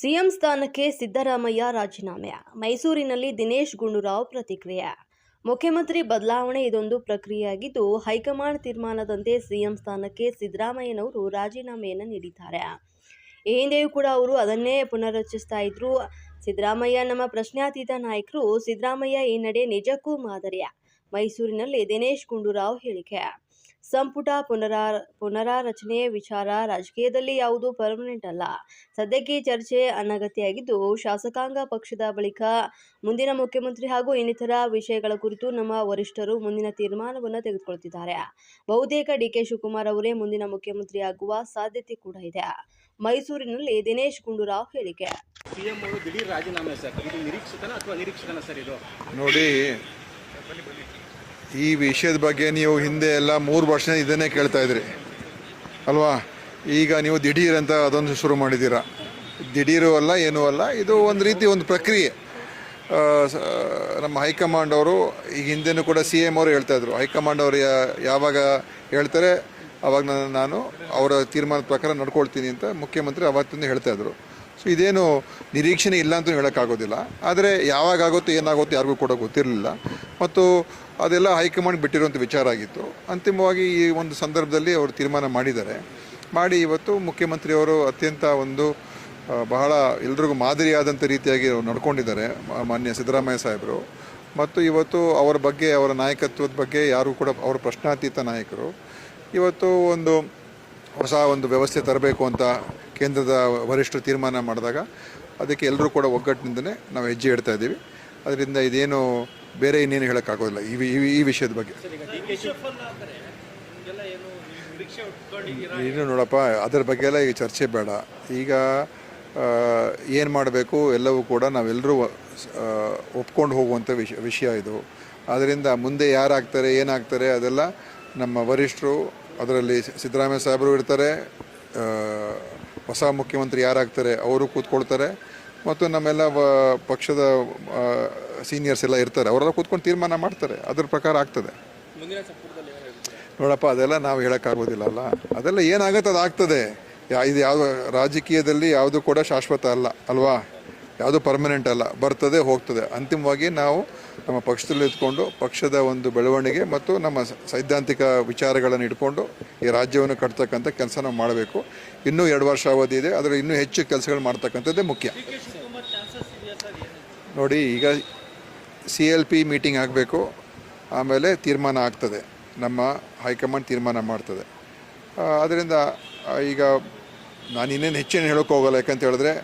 CM ಸ್ಥಾನಕ್ಕೆ ಸಿದ್ದರಾಮಯ್ಯ ರಾಜೀನಾಮೆ. ಮೈಸೂರಿನಲ್ಲಿ ದಿನೇಶ್ ಗುಂಡೂರಾವ್ ಪ್ರತಿಕ್ರಿಯೆ. ಮುಖ್ಯಮಂತ್ರಿ ಬದಲಾವಣೆ ಇದೊಂದು ಪ್ರಕ್ರಿಯೆಯಾಗಿದ್ದು, ಹೈಕಮಾಂಡ್ ತೀರ್ಮಾನದಂತೆ ಸಿಎಂ ಸ್ಥಾನಕ್ಕೆ ಸಿದ್ದರಾಮಯ್ಯನವರು ರಾಜೀನಾಮೆಯನ್ನು ನೀಡಿದ್ದಾರೆ. ಈ ಹಿಂದೆಯೂ ಕೂಡ ಅವರು ಅದನ್ನೇ ಪುನರುಚ್ಚರಿಸ್ತಾ ಇದ್ರು. ಸಿದ್ದರಾಮಯ್ಯ ನಮ್ಮ ಪ್ರಶ್ನಾತೀತ ನಾಯಕರು. ಸಿದ್ದರಾಮಯ್ಯ ಈ ನಡೆ ನಿಜಕ್ಕೂ ಮಾದರಿಯ. ಮೈಸೂರಿನಲ್ಲಿ ದಿನೇಶ್ ಗುಂಡೂರಾವ್ ಹೇಳಿಕೆ. ಸಂಪುಟ ಪುನರಾರಚನೆ ವಿಚಾರ ರಾಜಕೀಯದಲ್ಲಿ ಯಾವುದು ಪರ್ಮನೆಂಟ್ ಅಲ್ಲ. ಸದ್ಯಕ್ಕೆ ಚರ್ಚೆ ಅನಗತ್ಯವಾಗಿದ್ದು, ಶಾಸಕಾಂಗ ಪಕ್ಷದ ಬಳಿಕ ಮುಂದಿನ ಮುಖ್ಯಮಂತ್ರಿ ಹಾಗೂ ಇನ್ನಿತರ ವಿಷಯಗಳ ಕುರಿತು ನಮ್ಮ ವರಿಷ್ಠರು ಮುಂದಿನ ತೀರ್ಮಾನವನ್ನು ತೆಗೆದುಕೊಳ್ಳುತ್ತಿದ್ದಾರೆ. ಬಹುತೇಕ ಡಿಕೆ ಶಿವಕುಮಾರ್ ಅವರೇ ಮುಂದಿನ ಮುಖ್ಯಮಂತ್ರಿಯಾಗುವ ಸಾಧ್ಯತೆ ಕೂಡ ಇದೆ. ಮೈಸೂರಿನಲ್ಲಿ ದಿನೇಶ್ ಗುಂಡೂರಾವ್ ಹೇಳಿಕೆ. ಸಿಎಂ ಅವರು ದಿಢೀರ್ ರಾಜೀನಾಮೆ ಸರ್, ಇದು ನಿರೀಕ್ಷಿತನ ಅಥವಾ ಅನಿರೀಕ್ಷಿತನ ಸರ್? ಇದು ನೋಡಿ, ಈ ವಿಷಯದ ಬಗ್ಗೆ ನೀವು ಹಿಂದೆ ಎಲ್ಲ 3 ವರ್ಷ ಇದನ್ನೇ ಕೇಳ್ತಾ ಇದ್ರಿ ಅಲ್ವಾ. ಈಗ ನೀವು ದಿಢೀರ್ ಅಂತ ಅದೊಂದು ಶುರು ಮಾಡಿದ್ದೀರಾ. ದಿಢೀರು ಅಲ್ಲ, ಏನೂ ಅಲ್ಲ, ಇದು ಒಂದು ರೀತಿ ಒಂದು ಪ್ರಕ್ರಿಯೆ. ನಮ್ಮ ಹೈಕಮಾಂಡ್ ಅವರು ಈಗ ಹಿಂದೆನೂ ಕೂಡ CM ಅವರು ಹೇಳ್ತಾಯಿದ್ರು, ಹೈಕಮಾಂಡ್ ಅವರು ಯಾವಾಗ ಹೇಳ್ತಾರೆ ಆವಾಗ ನಾನು ಅವರ ತೀರ್ಮಾನದ ಪ್ರಕಾರ ನಡ್ಕೊಳ್ತೀನಿ ಅಂತ ಮುಖ್ಯಮಂತ್ರಿ ಅವತ್ತಿಂದ ಹೇಳ್ತಾಯಿದ್ರು. ಸೊ ಇದೇನು ನಿರೀಕ್ಷಣೆ ಇಲ್ಲ ಅಂತಲೂ ಹೇಳೋಕ್ಕಾಗೋದಿಲ್ಲ. ಆದರೆ ಯಾವಾಗ ಆಗುತ್ತೋ ಏನಾಗುತ್ತೋ ಯಾರಿಗೂ ಕೂಡ ಗೊತ್ತಿರಲಿಲ್ಲ. ಮತ್ತು ಅದೆಲ್ಲ ಹೈಕಮಾಂಡ್ ಬಿಟ್ಟಿರುವಂಥ ವಿಚಾರ ಆಗಿತ್ತು. ಅಂತಿಮವಾಗಿ ಈ ಒಂದು ಸಂದರ್ಭದಲ್ಲಿ ಅವರು ತೀರ್ಮಾನ ಮಾಡಿ ಇವತ್ತು ಮುಖ್ಯಮಂತ್ರಿಯವರು ಅತ್ಯಂತ ಒಂದು ಬಹಳ ಎಲ್ರಿಗೂ ಮಾದರಿಯಾದಂಥ ರೀತಿಯಾಗಿ ನಡ್ಕೊಂಡಿದ್ದಾರೆ ಮಾನ್ಯ ಸಿದ್ದರಾಮಯ್ಯ ಸಾಹೇಬರು. ಮತ್ತು ಇವತ್ತು ಅವರ ಬಗ್ಗೆ, ಅವರ ನಾಯಕತ್ವದ ಬಗ್ಗೆ ಯಾರೂ ಕೂಡ ಅವರ ಪ್ರಶ್ನಾತೀತ ನಾಯಕರು. ಇವತ್ತು ಒಂದು ಹೊಸ ಒಂದು ವ್ಯವಸ್ಥೆ ತರಬೇಕು ಅಂತ ಕೇಂದ್ರದ ವರಿಷ್ಠರು ತೀರ್ಮಾನ ಮಾಡಿದಾಗ ಅದಕ್ಕೆ ಎಲ್ಲರೂ ಕೂಡ ಒಗ್ಗಟ್ಟಿನಿಂದಲೇ ನಾವು ಹೆಜ್ಜೆ ಇಡ್ತಾ ಇದ್ದೀವಿ. ಅದರಿಂದ ಇದೇನು ಬೇರೆ ಇನ್ನೇನು ಹೇಳೋಕ್ಕಾಗೋದಿಲ್ಲ ಈ ವಿಷಯದ ಬಗ್ಗೆ. ಇನ್ನು ನೋಡಪ್ಪ, ಅದರ ಬಗ್ಗೆ ಎಲ್ಲ ಈಗ ಚರ್ಚೆ ಬೇಡ. ಈಗ ಏನು ಮಾಡಬೇಕು ಎಲ್ಲವೂ ಕೂಡ ನಾವೆಲ್ಲರೂ ಒಪ್ಕೊಂಡು ಹೋಗುವಂಥ ವಿಷಯ ಇದು. ಆದ್ದರಿಂದ ಮುಂದೆ ಯಾರಾಗ್ತಾರೆ ಏನಾಗ್ತಾರೆ ಅದೆಲ್ಲ ನಮ್ಮ ವರಿಷ್ಠರು, ಅದರಲ್ಲಿ ಸಿದ್ದರಾಮಯ್ಯ ಸಾಹೇಬರು ಇರ್ತಾರೆ, ಹೊಸ ಮುಖ್ಯಮಂತ್ರಿ ಯಾರಾಗ್ತಾರೆ ಅವರು ಕೂತ್ಕೊಳ್ತಾರೆ, ಮತ್ತು ನಮ್ಮೆಲ್ಲ ಪಕ್ಷದ ಸೀನಿಯರ್ಸ್ ಎಲ್ಲ ಇರ್ತಾರೆ, ಅವರೆಲ್ಲ ಕೂತ್ಕೊಂಡು ತೀರ್ಮಾನ ಮಾಡ್ತಾರೆ. ಅದ್ರ ಪ್ರಕಾರ ಆಗ್ತದೆ. ನೋಡಪ್ಪ, ಅದೆಲ್ಲ ನಾವು ಹೇಳೋಕ್ಕಾಗೋದಿಲ್ಲ ಅಲ್ಲ. ಅದೆಲ್ಲ ಏನಾಗುತ್ತೆ ಅದು ಆಗ್ತದೆ. ಇದು ಯಾವ ರಾಜಕೀಯದಲ್ಲಿ ಯಾವುದು ಕೂಡ ಶಾಶ್ವತ ಅಲ್ವಾ. ಯಾವುದು ಪರ್ಮನೆಂಟ್ ಅಲ್ಲ, ಬರ್ತದೆ ಹೋಗ್ತದೆ. ಅಂತಿಮವಾಗಿ ನಾವು ನಮ್ಮ ಪಕ್ಷದಲ್ಲಿ ಇದ್ಕೊಂಡು ಪಕ್ಷದ ಒಂದು ಬೆಳವಣಿಗೆ ಮತ್ತು ನಮ್ಮ ಸೈದ್ಧಾಂತಿಕ ವಿಚಾರಗಳನ್ನು ಇಟ್ಕೊಂಡು ಈ ರಾಜ್ಯವನ್ನು ಕಟ್ತಕ್ಕಂಥ ಕೆಲಸ ನಾವು ಮಾಡಬೇಕು. ಇನ್ನೂ 2 ವರ್ಷ ಅವಧಿ ಇದೆ, ಅದರ ಇನ್ನೂ ಹೆಚ್ಚು ಕೆಲಸಗಳು ಮಾಡ್ತಕ್ಕಂಥದ್ದೇ ಮುಖ್ಯ. ನೋಡಿ, ಈಗ CLP ಮೀಟಿಂಗ್ ಆಗಬೇಕು, ಆಮೇಲೆ ತೀರ್ಮಾನ ಆಗ್ತದೆ, ನಮ್ಮ ಹೈಕಮಾಂಡ್ ತೀರ್ಮಾನ ಮಾಡ್ತದೆ. ಅದರಿಂದ ಈಗ ನಾನು ಇನ್ನೇನು ಹೆಚ್ಚೇನು ಹೇಳೋಕ್ಕೆ ಹೋಗಲ್ಲ. ಯಾಕಂತ ಹೇಳಿದ್ರೆ